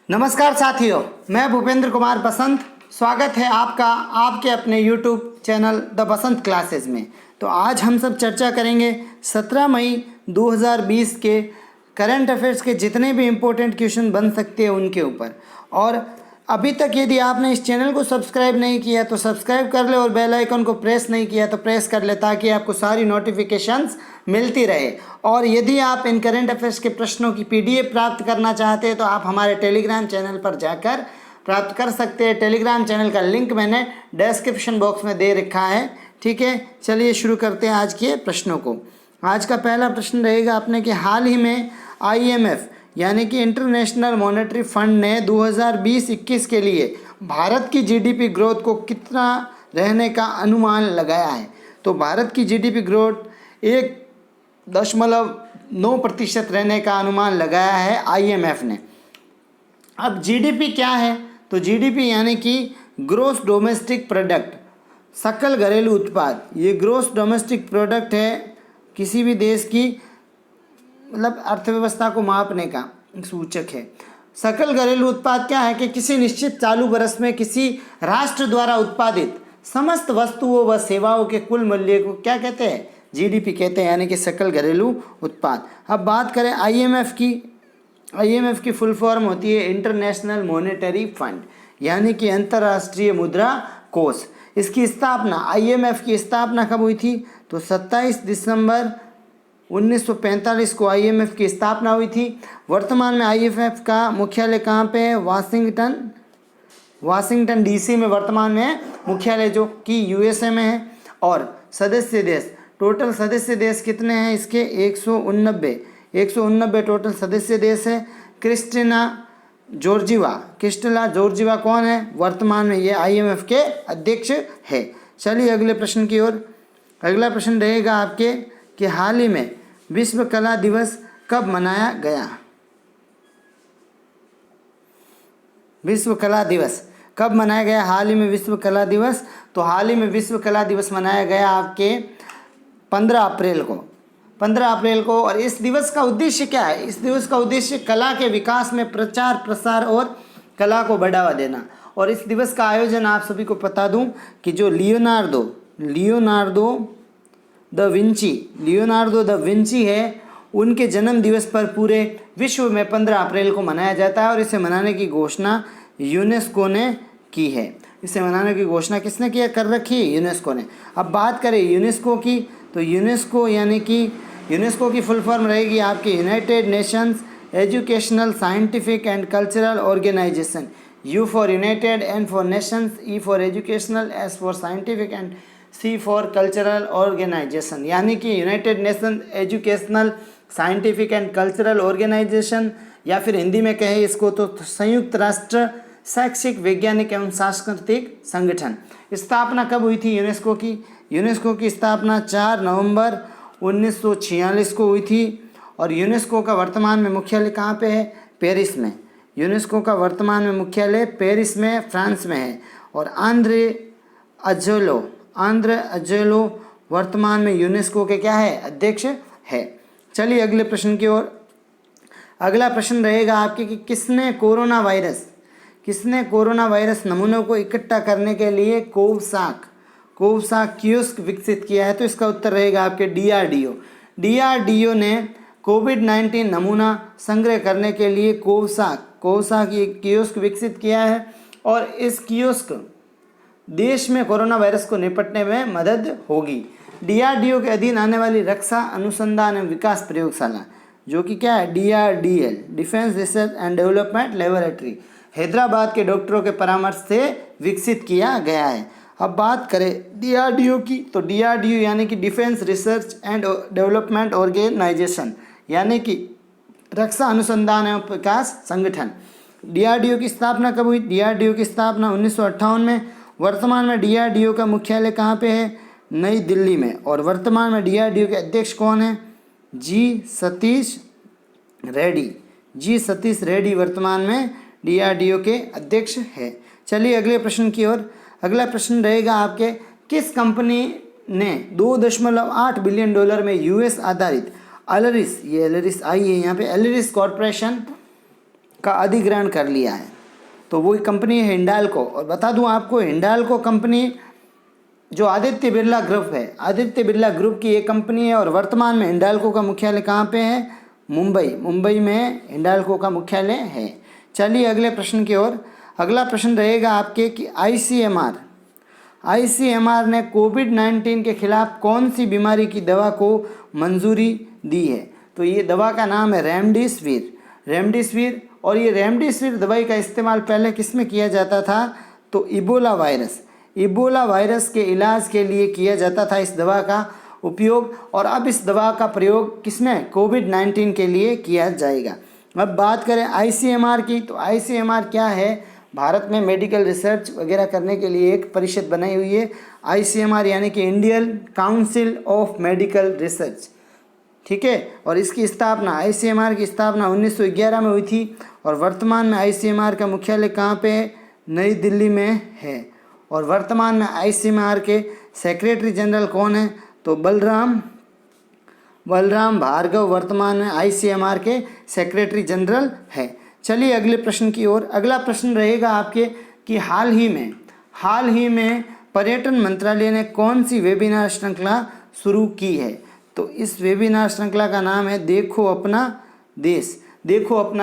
नमस्कार साथियों, मैं भूपेंद्र कुमार बसंत। स्वागत है आपका आपके अपने YouTube channel the Basant classes में। तो आज हम सब चर्चा करेंगे 17 मई 2020 के करंट अफेयर्स के जितने भी इम्पोर्टेंट क्वेश्चन बन सकते हैं उनके ऊपर। और अभी तक यदि आपने इस चैनल को सब्सक्राइब नहीं किया तो सब्सक्राइब कर ले और बेल आइकन को प्रेस नहीं किया तो प्रेस कर ले, ताकि आपको सारी नोटिफिकेशंस मिलती रहे। और यदि आप इन करंट अफेयर्स के प्रश्नों की PDF प्राप्त करना चाहते हैं तो आप हमारे टेलीग्राम चैनल पर जाकर प्राप्त कर सकते हैं। टेलीग्राम चैनल का लिंक मैंने डिस्क्रिप्शन बॉक्स में दे रखा है। ठीक है, चलिए शुरू करते हैं आज के प्रश्नों को। आज का पहला प्रश्न रहेगा अपने कि हाल ही में IMF यानी कि इंटरनेशनल मॉनेटरी फंड ने 2020-21 के लिए भारत की GDP ग्रोथ को कितना रहने का अनुमान लगाया है। तो भारत की GDP ग्रोथ 1.9% रहने का अनुमान लगाया है IMF ने। अब GDP क्या है? तो GDP यानी कि ग्रोस डोमेस्टिक प्रोडक्ट, सकल घरेलू उत्पाद। ये ग्रोस डोमेस्टिक प्रोडक्ट है किसी भी देश की मतलब अर्थव्यवस्था को मापने का सूचक है। सकल घरेलू उत्पाद क्या है कि किसी निश्चित चालू वर्ष में किसी राष्ट्र द्वारा उत्पादित समस्त वस्तुओं व सेवाओं के कुल मूल्य को क्या कहते हैं? GDP कहते हैं, यानी कि सकल घरेलू उत्पाद। अब बात करें IMF की फुल फॉर्म होती है इंटरनेशनल मॉनेटरी फंड, यानी कि अंतर्राष्ट्रीय मुद्रा कोष। इसकी स्थापना IMF की स्थापना कब हुई थी? तो 27 दिसंबर 1945 को IMF की स्थापना हुई थी। वर्तमान में IMF का मुख्यालय कहाँ पे है? वाशिंगटन DC में वर्तमान में मुख्यालय, जो कि USA में है। और सदस्य देश, टोटल सदस्य देश कितने हैं इसके? 189 टोटल सदस्य देश है। क्रिस्टिना जॉर्जिवा कौन है? वर्तमान में ये IMF के अध्यक्ष है। चलिए अगले प्रश्न की ओर। अगला प्रश्न रहेगा आपके कि हाल ही में विश्व कला दिवस कब मनाया गया? विश्व कला दिवस कब मनाया गया? हाल ही में विश्व कला दिवस, तो हाल ही में विश्व कला दिवस मनाया गया आपके 15 अप्रैल को। और इस दिवस का उद्देश्य क्या है? इस दिवस का उद्देश्य कला के विकास में प्रचार प्रसार और कला को बढ़ावा देना। और इस दिवस का आयोजन आप सभी को बता दूं कि जो लियोनार्डो द विंची है, उनके जन्म दिवस पर पूरे विश्व में 15 अप्रैल को मनाया जाता है। और इसे मनाने की घोषणा यूनेस्को ने की है। इसे मनाने की घोषणा किसने कर रखी है? यूनेस्को ने। अब बात करें यूनेस्को की, तो यूनेस्को यानी कि यूनेस्को की फुल फॉर्म रहेगी आपकी united nations educational scientific and cultural organisation. U for united, N for nations, E for educational, S for scientific and C for cultural organisation, यानी कि united nation educational scientific and cultural organisation, या फिर हिंदी में कहें इसको तो संयुक्त राष्ट्र शैक्षिक, वैज्ञानिक एवं सांस्कृतिक संगठन। स्थापना कब हुई थी यूनेस्को की? यूनेस्को की स्थापना 4 नवंबर 1946 को हुई थी। और यूनेस्को का वर्तमान में मुख्यालय कहाँ पे है? पेरिस में। यूनेस्को का वर्तमान में मुख्यालय पेरिस में, फ्रांस में है। और आंद्रे अजेलो वर्तमान में यूनेस्को के क्या है? अध्यक्ष है। चलिए अगले प्रश्न की ओर। अगला प्रश्न रहेगा आपके कि किसने कोरोना वायरस नमूनों को इकट्ठा करने के लिए कोवसाक कियोस्क विकसित किया है? तो इसका उत्तर रहेगा आपके DRDO ने कोविड-19 नमूना संग्रह करने के लिए कोवसाक ये कियोस्क विकसित किया है। और इस कियोस्क देश में कोरोना वायरस को निपटने में मदद होगी। DRDO के अधीन आने वाली रक्षा अनुसंधान एवं विकास प्रयोगशाला, जो कि क्या है? DRDL, defence research and development laboratory, Hyderabad के डॉक्टरों के परामर्श से विकसित किया गया है। अब बात करें DRDO की, तो DRDO यानी कि defence research and development organisation, यानी कि रक्षा अनुसंधान एवं विकास संगठन। DRDO की स्थापना कब हुई? DRDO की स्थापना 1958 में। वर्तमान में DRDO का मुख्यालय कहाँ पे है? नई दिल्ली में। और वर्तमान में DRDO के अध्यक्ष कौन है? जी सतीश रेड्डी वर्तमान में DRDO के अध्यक्ष है। चलिए अगले प्रश्न की ओर। अगला प्रश्न रहेगा आपके किस कंपनी ने $2.8 बिलियन में US आधारित एलरिस, ये एलरिस आई है यहाँ पे, एलरिस कॉरपोरेशन का अधिग्रहण कर लिया है। तो वही कंपनी है हिंडाल्को। और बता दूं आपको, हिंडाल्को कंपनी जो आदित्य बिरला ग्रुप है, आदित्य बिरला ग्रुप की एक कंपनी है और वर्तमान में हिंडाल्को का मुख्यालय कहाँ पे है? मुंबई में हिंडाल्को का मुख्यालय है। चलिए अगले प्रश्न की ओर। अगला प्रश्न रहेगा आपके कि आईसीएमआर ने कोविड-19 के खिलाफ कौन सी बीमारी की दवा को मंजूरी दी है? तो ये दवा का नाम है रेमडेसिविर। और ये रेमडेसिविर दवाई का इस्तेमाल पहले किस में किया जाता था? तो इबोला वायरस के इलाज के लिए किया जाता था इस दवा का उपयोग। और अब इस दवा का प्रयोग किसमें? कोविड-19 के लिए किया जाएगा। अब बात करें आईसीएमआर की, तो आईसीएमआर क्या है? भारत में मेडिकल रिसर्च वगैरह करने के लिए एक परिषद बनाई हुई है आईसीएमआर, यानी कि Indian council of medical research. ठीक है। और इसकी स्थापना, आईसीएमआर की स्थापना 1911 में हुई थी। और वर्तमान में आईसीएमआर का मुख्यालय कहाँ पे है? नई दिल्ली में है। और वर्तमान में आईसीएमआर के सेक्रेटरी जनरल कौन है? तो बलराम भार्गव वर्तमान में आईसीएमआर के सेक्रेटरी जनरल है। चलिए अगले प्रश्न की ओर। अगला प्रश्न रहेगा आपके कि हाल ही में पर्यटन मंत्रालय ने कौन सी वेबिनार श्रृंखला शुरू की है? तो इस वेबिनार श्रृंखला का नाम है देखो अपना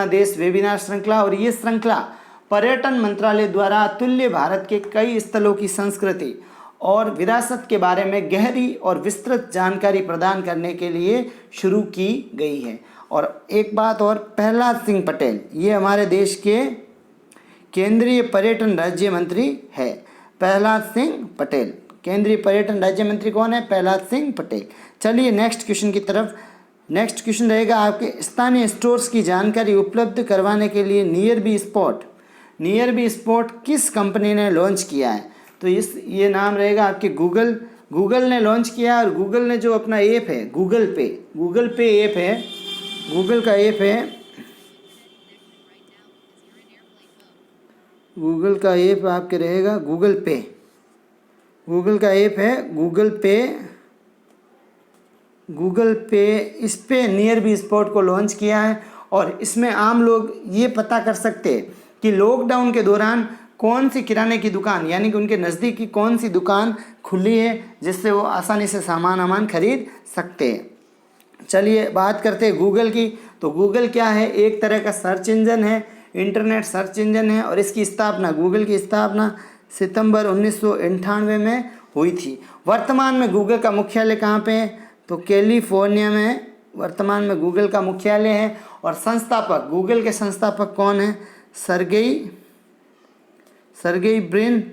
देश वेबिनार श्रृंखला। और ये श्रृंखला पर्यटन मंत्रालय द्वारा अतुल्य भारत के कई स्थलों की संस्कृति और विरासत के बारे में गहरी और विस्तृत जानकारी प्रदान करने के लिए शुरू की गई है। और एक बात और, प्रहलाद सिंह पटेल ये हमारे देश के केंद्रीय पर्यटन राज्य मंत्री है। प्रहलाद सिंह पटेल, केंद्रीय पर्यटन राज्य मंत्री कौन है? प्रहलाद सिंह पटेल। चलिए नेक्स्ट क्वेश्चन की तरफ। नेक्स्ट क्वेश्चन रहेगा आपके स्थानीय स्टोर्स की जानकारी उपलब्ध करवाने के लिए नियर बी स्पॉट किस कंपनी ने लॉन्च किया है? तो ये नाम रहेगा आपके गूगल ने लॉन्च किया। और गूगल ने जो अपना ऐप है गूगल पे ऐप है, गूगल का ऐप है, गूगल का ऐप आपके रहेगा गूगल का ऐप है गूगल पे। इस पे नियर बी स्पॉट को लॉन्च किया है। और इसमें आम लोग ये पता कर सकते हैं कि लॉकडाउन के दौरान कौन सी किराने की दुकान, यानी कि उनके नज़दीक की कौन सी दुकान खुली है जिससे वो आसानी से सामान खरीद सकते हैं। चलिए बात करते हैं गूगल की। तो गूगल क्या है? एक तरह का सर्च इंजन है, इंटरनेट सर्च इंजन है। और इसकी स्थापना, गूगल की स्थापना सितंबर 1998 में हुई थी। वर्तमान में गूगल का मुख्यालय कहाँ पे है? तो कैलिफोर्निया में वर्तमान में गूगल का मुख्यालय है। और संस्थापक, गूगल के संस्थापक कौन है? सर्गेई ब्रिन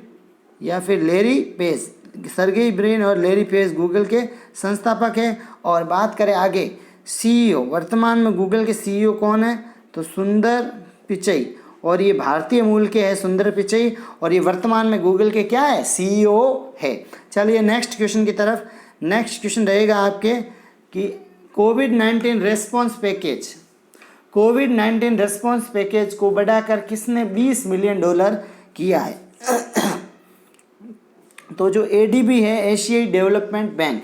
या फिर लैरी पेज। सर्गेई ब्रिन और लैरी पेज गूगल के संस्थापक है। और बात करें आगे सीईओ, वर्तमान में गूगल के सीईओ कौन है? तो सुंदर पिचई। और ये भारतीय मूल के है सुंदर पिचई। और ये वर्तमान में गूगल के क्या है? सीईओ है। चलिए नेक्स्ट क्वेश्चन की तरफ। नेक्स्ट क्वेश्चन रहेगा आपके कि कोविड-19 रेस्पॉन्स पैकेज को बढ़ाकर किसने $20 मिलियन किया है? तो जो एडीबी है, एशियाई डेवलपमेंट बैंक,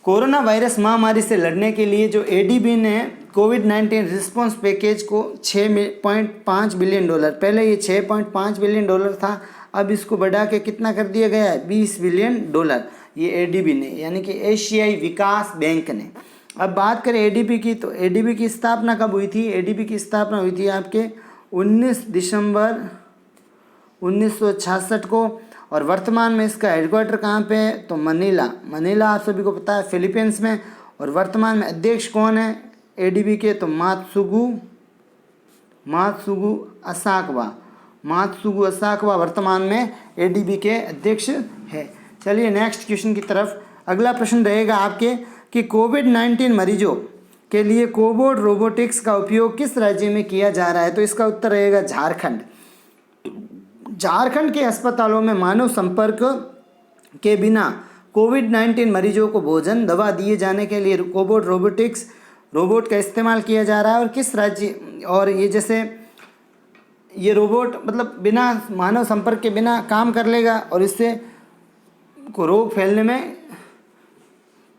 कोरोना वायरस महामारी से लड़ने के लिए जो एडीबी ने कोविड-19 रिस्पॉन्स पैकेज को $6.5 बिलियन, पहले ये $6.5 बिलियन था, अब इसको बढ़ा के कितना कर दिया गया है? $20 बिलियन, ये एडीबी ने, यानी कि एशियाई विकास बैंक ने। अब बात करें एडीबी की, तो एडीबी की स्थापना कब हुई थी? एडीबी की स्थापना हुई थी आपके 19 दिसंबर 1966 को। और वर्तमान में इसका हेडक्वार्टर कहाँ पे है? तो मनीला आप सभी को पता है, फिलीपींस में। और वर्तमान में अध्यक्ष कौन है एडीबी के? तो मात्सुगु असाकवा वर्तमान में एडीबी के अध्यक्ष है। चलिए नेक्स्ट क्वेश्चन की तरफ। अगला प्रश्न रहेगा आपके कि कोविड-19 मरीजों के लिए कोबोट रोबोटिक्स का उपयोग किस राज्य में किया जा रहा है? तो इसका उत्तर रहेगा झारखंड के अस्पतालों में मानव संपर्क के बिना कोविड-19 मरीजों को भोजन, दवा दिए जाने के लिए कोबोट रोबोट का इस्तेमाल किया जा रहा है। और किस राज्य, और ये जैसे ये रोबोट मतलब बिना मानव संपर्क के बिना काम कर लेगा और इससे को रोग फैलने में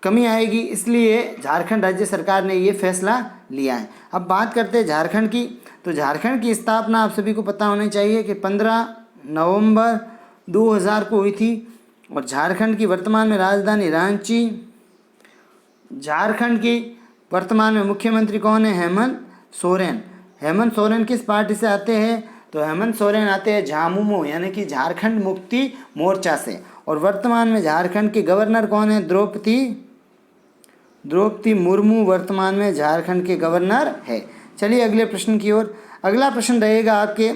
कमी आएगी, इसलिए झारखंड राज्य सरकार ने ये फैसला लिया है। अब बात करते हैं झारखंड की। तो झारखंड की स्थापना आप सभी को पता होनी चाहिए कि 15 नवंबर 2000 को हुई थी और झारखंड की वर्तमान में राजधानी रांची। झारखंड की वर्तमान में मुख्यमंत्री कौन है? हेमंत सोरेन। हेमंत सोरेन किस पार्टी से आते हैं? तो हेमंत सोरेन आते हैं झामुमो यानी कि झारखंड मुक्ति मोर्चा से। और वर्तमान में झारखंड के गवर्नर कौन है? द्रौपदी मुर्मू वर्तमान में झारखंड के गवर्नर है। चलिए अगले प्रश्न की ओर। अगला प्रश्न रहेगा आपके,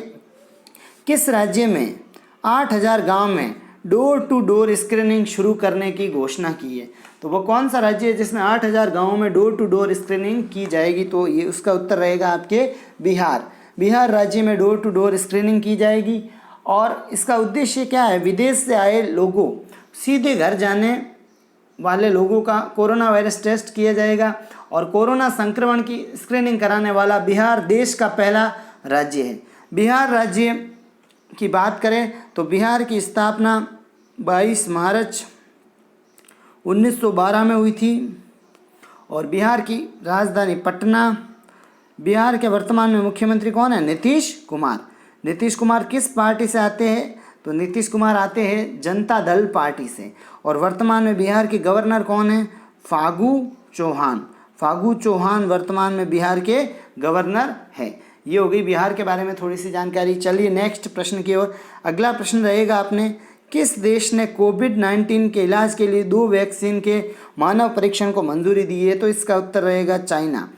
किस राज्य में 8000 गांव में डोर टू डोर स्क्रीनिंग शुरू करने की घोषणा की है? तो वो कौन सा राज्य है जिसमें 8000 गांवों में डोर टू डोर स्क्रीनिंग की जाएगी? तो ये उसका उत्तर रहेगा आपके बिहार। बिहार राज्य में डोर टू डोर स्क्रीनिंग की जाएगी और इसका उद्देश्य क्या है? विदेश से आए लोगों, सीधे घर जाने वाले लोगों का कोरोना वायरस टेस्ट किया जाएगा और कोरोना संक्रमण की स्क्रीनिंग कराने वाला बिहार देश का पहला राज्य है। बिहार राज्य की बात करें तो बिहार की स्थापना 22 मार्च 1912 में हुई थी और बिहार की राजधानी पटना। बिहार के वर्तमान में मुख्यमंत्री कौन है? नीतीश कुमार। नीतीश कुमार किस पार्टी से आते हैं? तो नीतीश कुमार आते हैं जनता दल पार्टी से। और वर्तमान में बिहार के गवर्नर कौन है? फागू चौहान। फागू चौहान वर्तमान में बिहार के गवर्नर है। ये हो गई बिहार के बारे में थोड़ी सी जानकारी। चलिए नेक्स्ट प्रश्न की ओर। अगला प्रश्न रहेगा आपने, किस देश ने कोविड-19 के इलाज के लिए 2 वैक्सीन के मानव परीक्षण को मंजूरी दी है? तो इसका उत्तर रहेगा चाइना।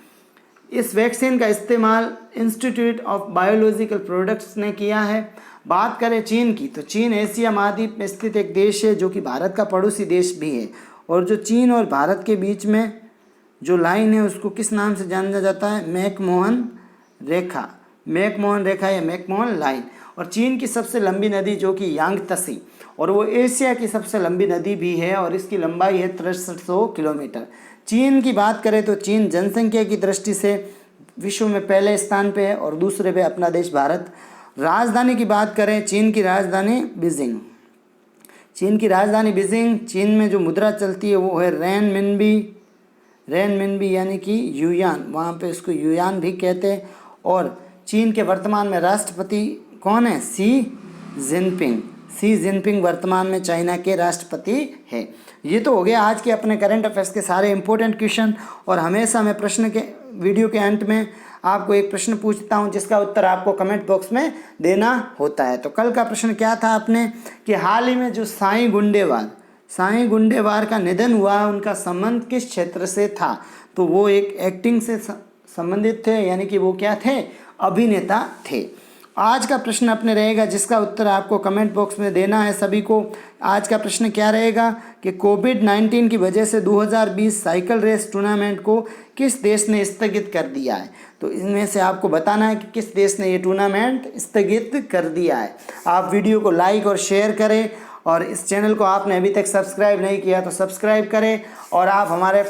इस वैक्सीन का इस्तेमाल इंस्टीट्यूट ऑफ बायोलॉजिकल प्रोडक्ट्स ने किया है। बात करें चीन की, तो चीन एशिया महाद्वीप में स्थित एक देश है जो कि भारत का पड़ोसी देश भी है। और जो चीन और भारत के बीच में जो लाइन है उसको किस नाम से जाना जाता है? मैकमोहन रेखा। मैकमोहन रेखा या मैकमोहन लाइन। और चीन की सबसे लंबी नदी जो कि यांगत्से, और वो एशिया की सबसे लंबी नदी भी है और इसकी लंबाई है 6300 किलोमीटर। चीन की बात करें तो चीन जनसंख्या की दृष्टि से विश्व में पहले स्थान पे है और दूसरे पे अपना देश भारत। राजधानी की बात करें, चीन की राजधानी बीजिंग। चीन की राजधानी बीजिंग। चीन में जो मुद्रा चलती है वो है रेनमिनबी यानी कि युयान, वहाँ पे इसको युयान भी कहते हैं। और चीन के वर्तमान में राष्ट्रपति कौन है? शी जिनपिंग वर्तमान में चाइना के राष्ट्रपति है। ये तो हो गया आज के अपने करंट अफेयर्स के सारे इंपॉर्टेंट क्वेश्चन। और हमेशा मैं प्रश्न के वीडियो के अंत में आपको एक प्रश्न पूछता हूं जिसका उत्तर आपको कमेंट बॉक्स में देना होता है। तो कल का प्रश्न क्या था आपने कि हाल ही में जो साईं गुंडेवार का निधन हुआ, उनका संबंध किस क्षेत्र से था? तो वो एक एक्टिंग से संबंधित थे, यानी कि वो क्या थे? अभिनेता थे। आज का प्रश्न अपने रहेगा जिसका उत्तर आपको कमेंट बॉक्स में देना है सभी को। आज का प्रश्न क्या रहेगा कि कोविड-19 की वजह से 2020 साइकिल रेस टूर्नामेंट को किस देश ने स्थगित कर दिया है? तो इनमें से आपको बताना है कि किस देश ने ये टूर्नामेंट स्थगित कर दिया है। आप वीडियो को लाइक और शेयर करें और इस चैनल को आपने अभी तक सब्सक्राइब नहीं किया तो सब्सक्राइब करें। और आप हमारे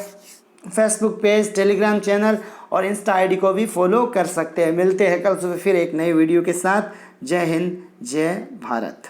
फेसबुक पेज, टेलीग्राम चैनल और इंस्टा आईडी को भी फॉलो कर सकते हैं। मिलते हैं कल सुबह फिर एक नई वीडियो के साथ। जय हिंद, जय भारत।